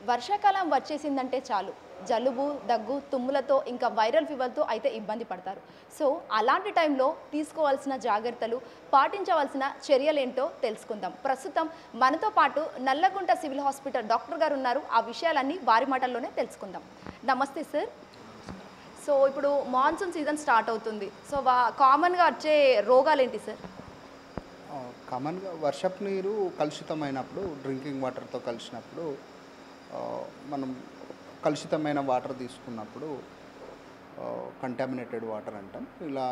వర్షాకాలం వచ్చేసిందంటే చాలు జలుబు, దగ్గు, తుమ్ములతో ఇంకా వైరల్ ఫీవర్‌తో అయితే ఇబ్బంది పడతారు. సో, అలాంటి టైంలో తీసుకోవాల్సిన జాగ్రత్తలు, పాటించవలసిన చర్యలేంటో తెలుసుకుందాం. ప్రస్తుతం మనతో పాటు నల్లగుంట సివిల్ హాస్పిటల్ డాక్టర్ గారు ఉన్నారు. ఆ విషయాలన్నీ వారి మాటల్లోనే తెలుసుకుందాం. నమస్తే సార్. సో, ఇప్పుడు మాన్సూన్ సీజన్ స్టార్ట్ అవుతుంది. సో, కామన్‌గా వచ్చే రోగాలేంటి సార్? కామన్‌గా వర్షపు నీరు కలుషితమైనప్పుడు డ్రింకింగ్ వాటర్‌తో కలిసినప్పుడు మనం కలుషితమైన వాటర్ తీసుకున్నప్పుడు కంటామినేటెడ్ వాటర్ అంటాం. ఇలా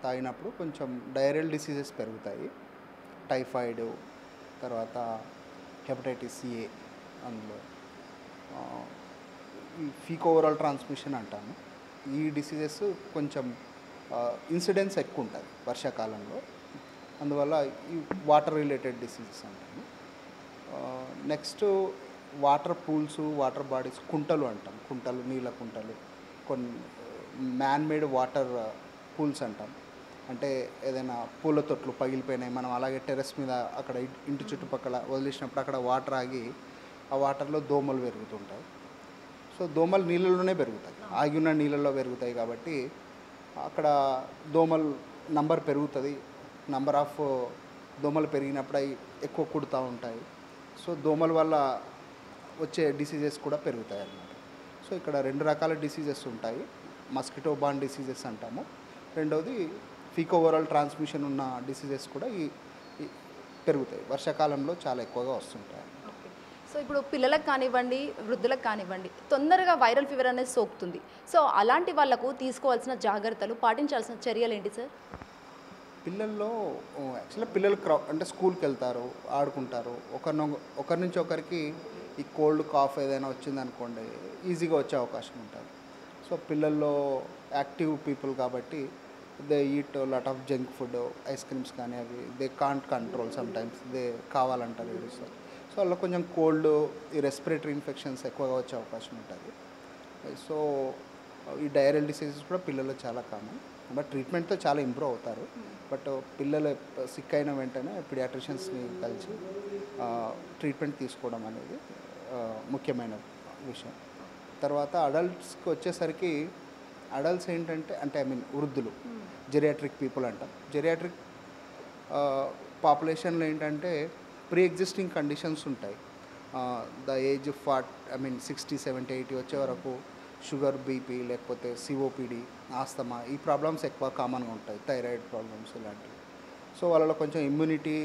తాగినప్పుడు కొంచెం డైరియల్ డిసీజెస్ పెరుగుతాయి. టైఫాయిడ్, తర్వాత హెపటైటిస్ ఏ, అందులో ఈ ఫీకో ఓరల్ ట్రాన్స్మిషన్ అంటాము. ఈ డిసీజెస్ కొంచెం ఇన్సిడెన్స్ ఎక్కువ ఉంటుంది వర్షాకాలంలో. అందువల్ల ఈ వాటర్ రిలేటెడ్ డిసీజెస్ అంటాము. Next water pools, water bodies, కుంటలు అంటాం. కుంటలు, నీళ్ళ కుంటలు, కొన్ని మ్యాన్ మేడ్ వాటర్ పూల్స్ అంటాం. అంటే ఏదైనా పూల తొట్లు పగిలిపోయినాయి, మనం అలాగే టెర్రస్ మీద అక్కడ ఇంటి చుట్టుపక్కల వదిలేసినప్పుడు అక్కడ వాటర్ ఆగి ఆ వాటర్లో దోమలు పెరుగుతుంటాయి. సో దోమలు నీళ్ళలోనే పెరుగుతాయి, ఆగి ఉన్న నీళ్ళల్లో పెరుగుతాయి. కాబట్టి అక్కడ దోమలు నంబర్ పెరుగుతుంది. నంబర్ ఆఫ్ దోమలు పెరిగినప్పుడు అవి ఎక్కువ కుడుతూ ఉంటాయి. సో దోమల వల్ల వచ్చే డిసీజెస్ కూడా పెరుగుతాయి అన్నమాట. సో ఇక్కడ రెండు రకాల డిసీజెస్ ఉంటాయి. మస్కిటో బార్న్ డిసీజెస్ అంటాము. రెండవది ఫీకో ఓరల్ ట్రాన్స్మిషన్ ఉన్న డిసీజెస్ కూడా ఈ పెరుగుతాయి. వర్షాకాలంలో చాలా ఎక్కువగా వస్తుంటాయి. సో ఇప్పుడు పిల్లలకు కానివ్వండి, వృద్ధులకు కానివ్వండి, తొందరగా వైరల్ ఫీవర్ అనేది సోకుతుంది. సో అలాంటి వాళ్ళకు తీసుకోవాల్సిన జాగ్రత్తలు, పాటించాల్సిన చర్యలు ఏంటి సార్? పిల్లల్లో యాక్చువల్గా పిల్లలు అంటే స్కూల్కి వెళ్తారు, ఆడుకుంటారు. ఒకరి నుంచి ఒకరికి ఈ కోల్డ్, కాఫ్ ఏదైనా వచ్చిందనుకోండి ఈజీగా వచ్చే అవకాశం ఉంటుంది. సో పిల్లల్లో యాక్టివ్ పీపుల్ కాబట్టి they eat lot of junk food, ice creams కానీ అవి they can't control, sometimes they కావాలంటారు ఏడుస్తారు. సో వాళ్ళలో కొంచెం కోల్డ్, ఈ రెస్పిరేటరీ ఇన్ఫెక్షన్స్ ఎక్కువగా వచ్చే అవకాశం ఉంటుంది. సో ఈ డైరియల్ డిసీజెస్ కూడా పిల్లల్లో చాలా కామన్. బట్ ట్రీట్మెంట్తో చాలా ఇంప్రూవ్ అవుతారు. బట్ పిల్లలు సిక్ అయిన వెంటనే పిడియాట్రిషియన్స్ని కలిసి ట్రీట్మెంట్ తీసుకోవడం అనేది ముఖ్యమైన విషయం. తర్వాత అడల్ట్స్కి వచ్చేసరికి అడల్ట్స్ ఏంటంటే అంటే వృద్ధులు, జెరియాట్రిక్ పీపుల్ అంటాం. జెరియాట్రిక్ పాపులేషన్లో ఏంటంటే ప్రీ ఎగ్జిస్టింగ్ కండిషన్స్ ఉంటాయి. ద ఏజ్ 60, 70, 80 వచ్చే వరకు షుగర్, బీపీ, లేకపోతే సిఓపిడి, ఆస్తమా, ఈ ప్రాబ్లమ్స్ ఎక్కువ కామన్గా ఉంటాయి. థైరాయిడ్ ప్రాబ్లమ్స్ ఇలాంటివి. సో వాళ్ళలో కొంచెం ఇమ్యూనిటీ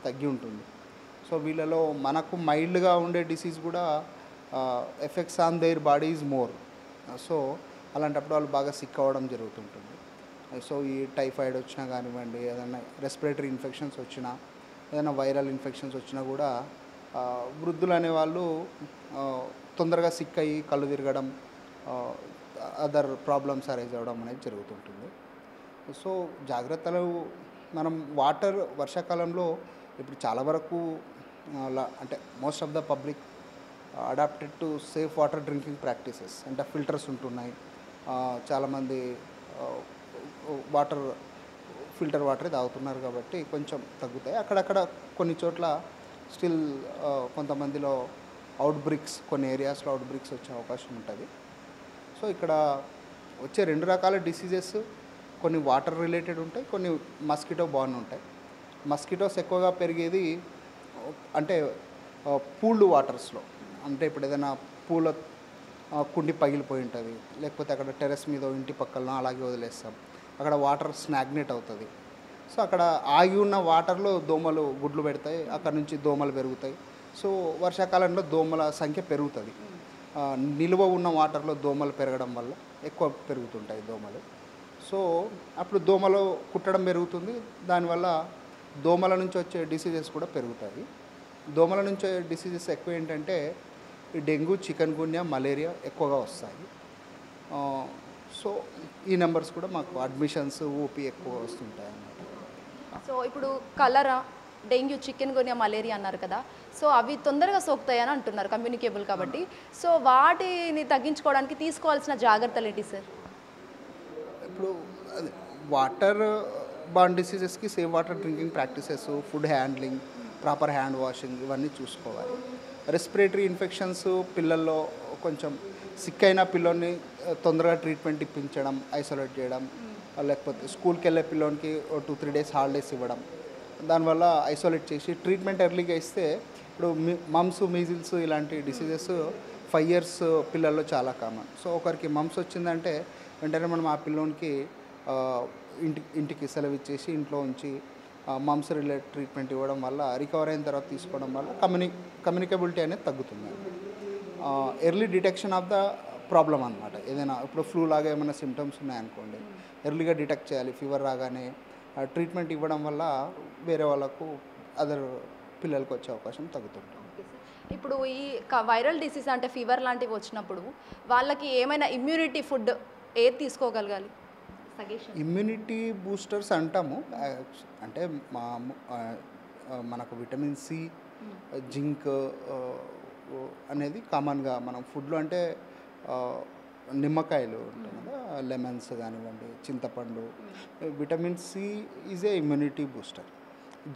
తగ్గి ఉంటుంది. సో వీళ్ళలో మనకు మైల్డ్గా ఉండే డిసీజ్ కూడా effects on their body is more. So అలాంటప్పుడు వాళ్ళు బాగా సిక్ అవ్వడం జరుగుతుంటుంది. సో ఈ టైఫాయిడ్ వచ్చినా కానివ్వండి, ఏదైనా రెస్పిరేటరీ ఇన్ఫెక్షన్స్ వచ్చినా, ఏదైనా వైరల్ ఇన్ఫెక్షన్స్ వచ్చినా కూడా వృద్ధులు అనేవాళ్ళు తొందరగా సిక్ అయ్యి కళ్ళు తిరగడం, అదర్ ప్రాబ్లమ్స్ అరైజ్ అవ్వడం అనేది జరుగుతుంటుంది. సో జాగ్రత్తలు మనం వర్షాకాలంలో ఇప్పుడు చాలా వరకు అంటే most of the public adapted to safe water drinking practices. అంటే ఫిల్టర్స్ ఉంటున్నాయి. చాలామంది ఫిల్టర్ వాటరే తాగుతున్నారు కాబట్టి కొంచెం తగ్గుతాయి. అక్కడక్కడ కొన్ని చోట్ల స్టిల్ కొంతమందిలో అవుట్బ్రేక్స్, కొన్ని ఏరియాస్లో అవుట్బ్రేక్స్ వచ్చే అవకాశం ఉంటుంది. సో ఇక్కడ వచ్చే రెండు రకాల డిసీజెస్, కొన్ని వాటర్ రిలేటెడ్ ఉంటాయి, కొన్ని మస్కిటో బార్న్ ఉంటాయి. మస్కిటోస్ ఎక్కువగా పెరిగేది అంటే పూల్డ్ వాటర్స్లో. అంటే ఇప్పుడు ఏదైనా పూల కుండి పగిలిపోయి ఉంటుంది, లేకపోతే అక్కడ టెర్రస్ మీద ఇంటి పక్కన అలాగే వదిలేస్తాం, అక్కడ వాటర్ స్నాగ్నేట్ అవుతుంది. సో అక్కడ ఆగి ఉన్న వాటర్లో దోమలు గుడ్లు పెడతాయి, అక్కడ నుంచి దోమలు పెరుగుతాయి. సో వర్షాకాలంలో దోమల సంఖ్య పెరుగుతుంది. నిల్వ ఉన్న వాటర్లో దోమలు పెరగడం వల్ల ఎక్కువ పెరుగుతుంటాయి దోమలు. సో అప్పుడు దోమలు కుట్టడం పెరుగుతుంది. దానివల్ల దోమల నుంచి వచ్చే డిసీజెస్ కూడా పెరుగుతాయి. దోమల నుంచి వచ్చే డిసీజెస్ ఎక్కువ ఏంటంటే ఈ డెంగ్యూ, చికెన్ గున్యా, మలేరియా ఎక్కువగా వస్తాయి. సో ఈ నెంబర్స్ కూడా మాకు అడ్మిషన్స్, ఓపీ ఎక్కువ వస్తుంటాయి అన్నమాట. సో ఇప్పుడు కలరా, డెంగ్యూ, చికెన్ గున్యా, మలేరియా అన్నారు కదా. సో అవి తొందరగా సోకుతాయని అంటున్నారు, కమ్యూనికేబుల్ కాబట్టి. సో వాటిని తగ్గించుకోవడానికి తీసుకోవాల్సిన జాగ్రత్తలు ఏంటి సార్? ఇప్పుడు వాటర్ బార్న్ డిసీజెస్కి safe water drinking practices, food handling, proper hand washing ఇవన్నీ చూసుకోవాలి. రెస్పిరేటరీ ఇన్ఫెక్షన్స్ పిల్లల్లో కొంచెం సిక్ అయిన పిల్లోని తొందరగా ట్రీట్మెంట్ ఇప్పించడం, ఐసోలేట్ చేయడం, లేకపోతే స్కూల్కి వెళ్ళే పిల్లోనికి 2-3 డేస్ హాలిడేస్ ఇవ్వడం, దానివల్ల ఐసోలేట్ చేసి ట్రీట్మెంట్ ఎర్లీగా ఇస్తే ఇప్పుడు మమ్స్, మీజిల్స్ ఇలాంటి డిసీజెస్ 5 years పిల్లల్లో చాలా కామన్. సో ఒకరికి మమ్స్ వచ్చిందంటే వెంటనే మనం ఆ పిల్లోనికి ఇంటికి సెలవు ఇచ్చేసి ఇంట్లో ఉంచి మమ్స్ రిలేటెడ్ ట్రీట్మెంట్ ఇవ్వడం వల్ల రికవర్ అయిన తర్వాత తీసుకోవడం వల్ల కమ్యూనికబిలిటీ అనేది తగ్గుతుంది. Early detection of the problem అనమాట. ఏదైనా ఇప్పుడు ఫ్లూ లాగా ఏమైనా సిమ్టమ్స్ ఉన్నాయనుకోండి, ఎర్లీగా డిటెక్ట్ చేయాలి. ఫీవర్ రాగానే ట్రీట్మెంట్ ఇవ్వడం వల్ల వేరే వాళ్ళకు అదర్ పిల్లలకు వచ్చే అవకాశం తగ్గుతుంది. ఇప్పుడు ఈ వైరల్ డిసీజ్ అంటే ఫీవర్ లాంటివి వచ్చినప్పుడు వాళ్ళకి ఏమైనా ఇమ్యూనిటీ ఫుడ్ ఏది తీసుకోగలగాలి? సజెషన్. ఇమ్యూనిటీ బూస్టర్స్ అంటాము. అంటే మనకు విటమిన్ సి, జింక్ అనేది కామన్గా మనం ఫుడ్లో అంటే నిమ్మకాయలు ఉంటాయి కదా, లెమన్స్ కానివ్వండి, చింతపండు. Vitamin C is a immunity booster.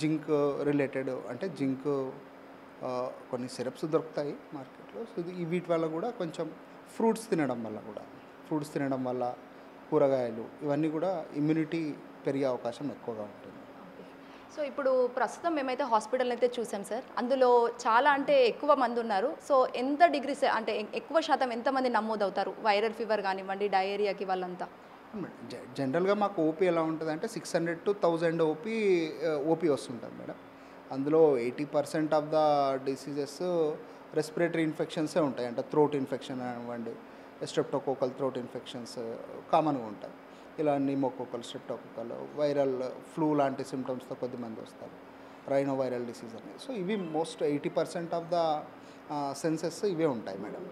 Zinc related అంటే జింక్ కొన్ని సిరప్స్ దొరుకుతాయి మార్కెట్లో. సో వీటి వల్ల కూడా కొంచెం ఫ్రూట్స్ తినడం వల్ల కూరగాయలు ఇవన్నీ కూడా ఇమ్యూనిటీ పెరిగే అవకాశం ఎక్కువగా ఉంటుంది. సో ఇప్పుడు ప్రస్తుతం మేమైతే హాస్పిటల్ అయితే చూసాం సార్, అందులో చాలా అంటే ఎక్కువ మంది ఉన్నారు. సో ఎంత డిగ్రీస్ అంటే ఎక్కువ శాతం ఎంతమంది నమోదవుతారు వైరల్ ఫీవర్ కానివ్వండి, డయేరియాకి వాళ్ళంతా? జనరల్గా మాకు ఓపీ ఎలా ఉంటుంది అంటే 600 to 1000 ఓపీ వస్తుంటుంది మేడం. అందులో 80% ఆఫ్ ద డిసీజెస్ రెస్పిరేటరీ ఇన్ఫెక్షన్సే ఉంటాయి. అంటే థ్రోట్ ఇన్ఫెక్షన్ అనివ్వండి, స్ట్రెప్టోకోకల్ థ్రోట్ ఇన్ఫెక్షన్స్ కామన్గా ఉంటాయి. ఇలా నిమోకోకల్, స్ట్రెప్టోకోకల్, వైరల్ ఫ్లూ లాంటి సిమ్టమ్స్తో కొద్దిమంది వస్తారు, రైనో వైరల్ డిసీజ్ అనేది. సో ఇవి మోస్ట్ 80% ఆఫ్ ద సెన్సెస్ ఇవే ఉంటాయి మేడం.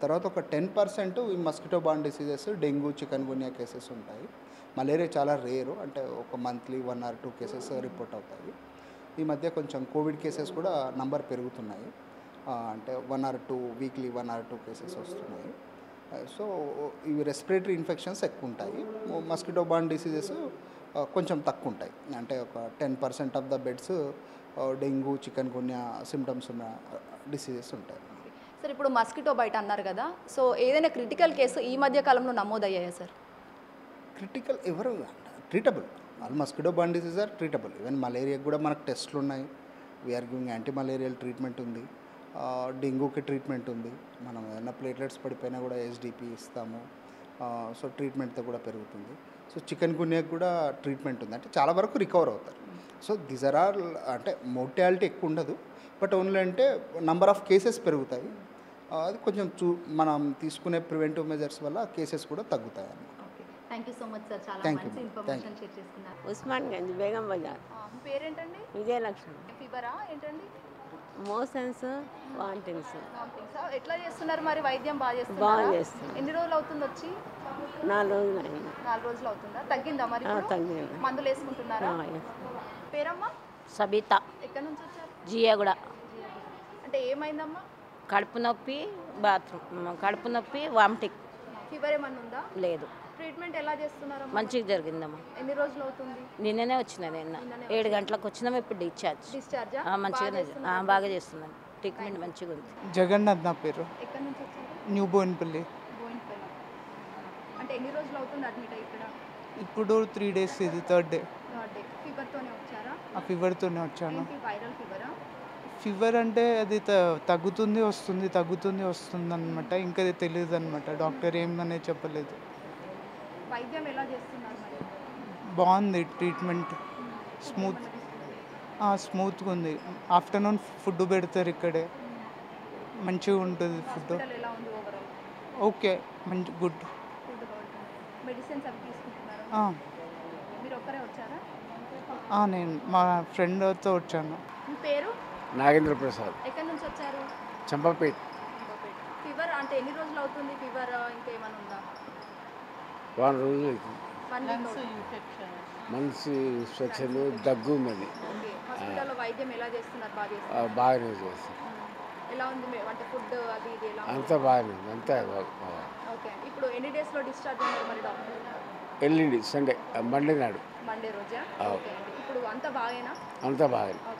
తర్వాత ఒక 10% ఈ mosquito borne diseases, dengue, chikungunya cases ఉంటాయి. మలేరియా చాలా రేరు, అంటే ఒక మంత్లీ 1 or 2 కేసెస్ రిపోర్ట్ అవుతాయి. ఈ మధ్య కొంచెం కోవిడ్ కేసెస్ కూడా నంబర్ పెరుగుతున్నాయి. అంటే 1 or 2 వీక్లీ 1 or 2 కేసెస్ వస్తున్నాయి. సో ఇవి రెస్పిరేటరీ ఇన్ఫెక్షన్స్ ఎక్కువ ఉంటాయి. మస్కిటో బార్న్ డిసీజెస్ కొంచెం తక్కువ ఉంటాయి. అంటే ఒక 10% of the beds dengue, chikungunya symptoms ఉన్న డిసీజెస్ ఉంటాయి. సార్ ఇప్పుడు మస్కిటో బైట్ అన్నారు కదా, సో ఏదైనా క్రిటికల్ కేసు ఈ మధ్య కాలంలో నమోదయ్యాయా సార్? క్రిటికల్ ఎవరు treatable. All mosquito borne disease are treatable. Even మలేరియాకి కూడా మనకు టెస్ట్లు ఉన్నాయి. We are giving anti malarial treatment ఉంది. డెంగ్యూకి ట్రీట్మెంట్ ఉంది. మనం ఏదైనా ప్లేట్లెట్స్ పడిపోయినా కూడా ఎస్డిపి ఇస్తాము. సో ట్రీట్మెంట్తో కూడా పెరుగుతుంది. సో చికెన్ గున్యాకి కూడా ట్రీట్మెంట్ ఉంది. అంటే చాలా వరకు రికవర్ అవుతారు. సో దీస్ ఆర్ ఆల్ అంటే మోర్టాలిటీ ఎక్కువ ఉండదు, బట్ ఓన్లీ అంటే నంబర్ ఆఫ్ కేసెస్ పెరుగుతాయి. అది కొంచెం మనం తీసుకునే ప్రివెంటివ్ మెజర్స్ వల్ల కేసెస్ కూడా తగ్గుతాయి అన్నమాట. Thank you so much sir, చాలా Thank you, మంచి ma'am. ఇన్ఫర్మేషన్ షేర్ చేసుకున్నారు. ఉస్మాన్గంజ్, బేగం బజార్. మీ పేరేంటండి? విజయలక్ష్మి. ఫీవరా ఏంటండి? Motions, vomitings. ఎట్లా చేస్తున్నారు మరి? వైద్యం బాగా బాగా చేస్తున్నారు? చేస్తున్నాం. ఎన్ని రోజులు అవుతుంది వచ్చి? 4 రోజులు అయింది. 4 రోజులు అవుతుందా? తగ్గిందా మరి? తగ్గింది. మందులు వేసుకుంటున్నారా? పేరమ్మా? సబిత, ఎక్కడి నుంచి వచ్చారు? జియాగూడ. అంటే ఏమైందమ్మా? కడుపు నొప్పి, కడుపు నొప్పి, వామిటింగ్. ఫీవర్ ఏమన్నా ఉందా? లేదు, ట్రీట్మెంట్ ఎలా చేస్తున్నారమ్మా? మంచిగా జరిగిందమ్మా. ఎన్ని రోజులు అవుతుంది? నిన్ననే వచ్చిన, నిన్న 7 గంటలకు వచ్చినాము. ఇప్పుడు డిశ్చార్జ్. డిశ్చార్జా? మంచిగానే బాగా చేస్తున్నాం. ట్రీట్మెంట్ మంచిగా ఉంది. జగన్నాథ్ నా పేరు. ఎక్కడి నుంచి వచ్చారు? న్యూ బోయిన్పల్లి. బోయిన్పల్లి. అంటే ఎన్ని రోజులు అవుతుంది అడ్మిట్ అయ్యి ఇక్కడ? ఇప్పుడు 3 days, ఇది 3rd day. ఫీవర్తోనే వచ్చారా? ఆ ఫీవర్తోనే వచ్చాను. ఏంటి వైరల్ ఫీవరా? ఫీవర్ అంటే అది తగ్గుతుంది వస్తుంది అనమాట. ఇంకా అది తెలియదు అనమాట. డాక్టర్ ఏమనే చెప్పలేదు. వైద్యం ఎలా చేస్తున్నారు మరి? బాగుంది ట్రీట్మెంట్. స్మూత్గా ఉంది. ఆఫ్టర్నూన్ ఫుడ్ పెడతారు ఇక్కడే, మంచిగా ఉంటుంది ఫుడ్. హాస్పిటల్ ఎలా ఉంది ఓవరాల్? ఓకే, మంచి గుడ్. ఫుడ్ బాగుంటుంది. మెడిసిన్స్ అవి తీసుకుంటున్నారా? మీరు ఒక్కరే వచ్చారా? నేను మా ఫ్రెండ్తో వచ్చాను. మీ పేరు? నాగేంద్ర ప్రసాద్, ఎక్కడి నుంచి వచ్చారు? చంపాపేట్. ఫీవర్ అంటే ఎన్ని రోజులు అవుతుంది? ఫీవర్ ఇంకా ఏమైనా ఉందా? 1 రోజు అవుతుంది. 1 వీక్ అవుతుంది. మనసు ఇన్స్పెక్షన్, దగ్గు ఉన్నది. ఓకే. హాస్పిటల్లో వైద్యం ఎలా చేస్తున్నారు? బాగా చేస్తున్నారు? బాగానే చేస్తాం. ఎలా ఉంది అంటే ఫుడ్ అది ఇది ఎలా ఉంది? అంతా బాగానే ఉంది, అంతా బాగా. ఓకే. ఇప్పుడు ఎన్ని డేస్లో డిశ్చార్జ్ ఉన్నారు మరి డాక్టర్? ఎల్లుండి సండే, మండే నాడు. మండే రోజా? ఆ. ఓకే అండి. ఇప్పుడు అంతా బాగేనా? అంతా బాగానే.